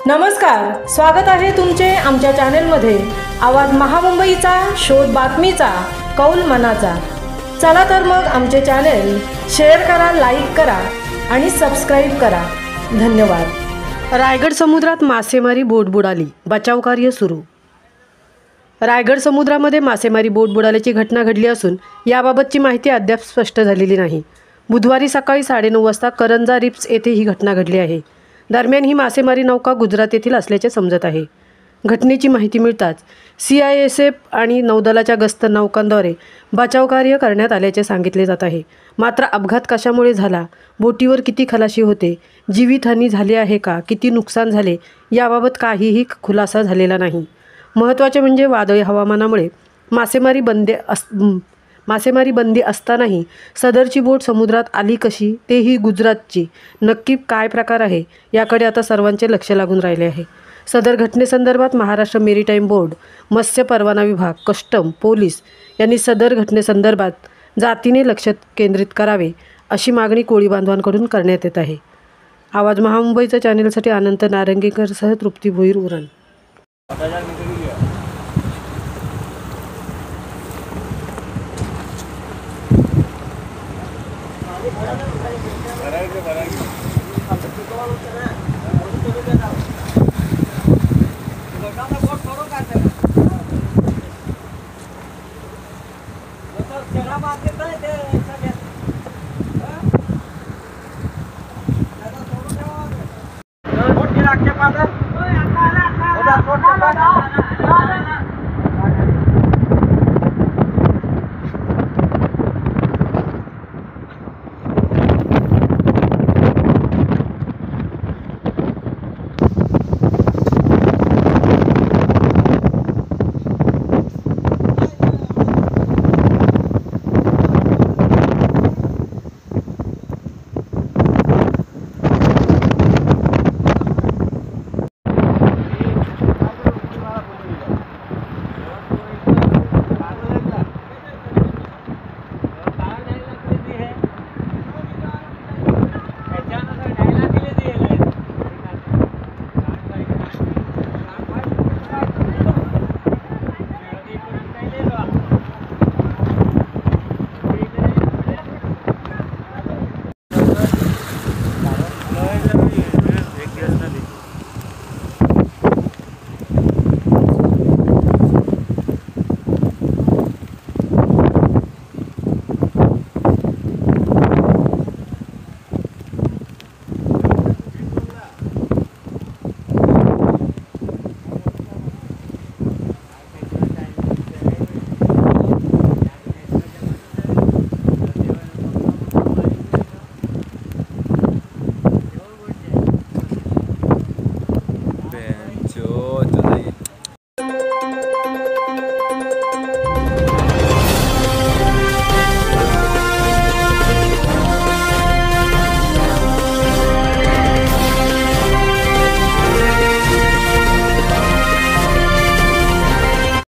नमस्कार, स्वागत आहे तुमचे आमच्या चॅनेलमध्ये। आवाज महामुंबईचा, शोध बातमीचा, कौल मनाचा। चला तर मग आमचे चॅनेल शेअर करा, लाईक करा आणि सबस्क्राइब करा। धन्यवाद। रायगड समुद्रात मासेमारी बोट बुडाली, बचाव कार्य सुरू। रायगड समुद्रामध्ये मासेमारी बोट बुडाल्याची घटना घडली असून याबाबतची माहिती अद्याप स्पष्ट झालेली नाही। बुधवारी सकाळी 9:30 वाजता करंजा रिप्स येथे ही घटना घडली आहे। दरम्यान ही मासेमारी नौका गुजरात येथील असल्याचे समजत आहे। घटनेची माहिती मिळताच CISF आणि नौदलाच्या गस्त नौकांद्वारे बचाव कार्य करण्यात आल्याचे सांगितले जात आहे। मात्र अपघात कशामुळे झाला, बोटीवर किती खलाशी होते, जीवितहानी झाली आहे का, किती नुकसान झाले याबाबत काहीही खुलासा झालेला नाही। महत्त्वाचे म्हणजे वादळी हवामानामुळे मासेमारी बंदी असतानाही सदरची बोट समुद्रात आली कशी, तेही गुजरातची, नक्की काय प्रकार आहे याकडे आता सर्वांचे लक्ष लागून राहिले आहे। सदर घटनेसंदर्भात महाराष्ट्र मेरीटाईम बोर्ड, मत्स्य परवाना विभाग, कस्टम, पोलीस यांनी सदर घटनेसंदर्भात जातीने लक्ष केंद्रित करावे अशी मागणी कोळी बांधवांकडून करण्यात येत आहे। आवाज महामुंबईच्या चॅनेलसाठी अनंत नारंगीकरसह तृप्ती भोईर, उरण। मोठी लागते पाहता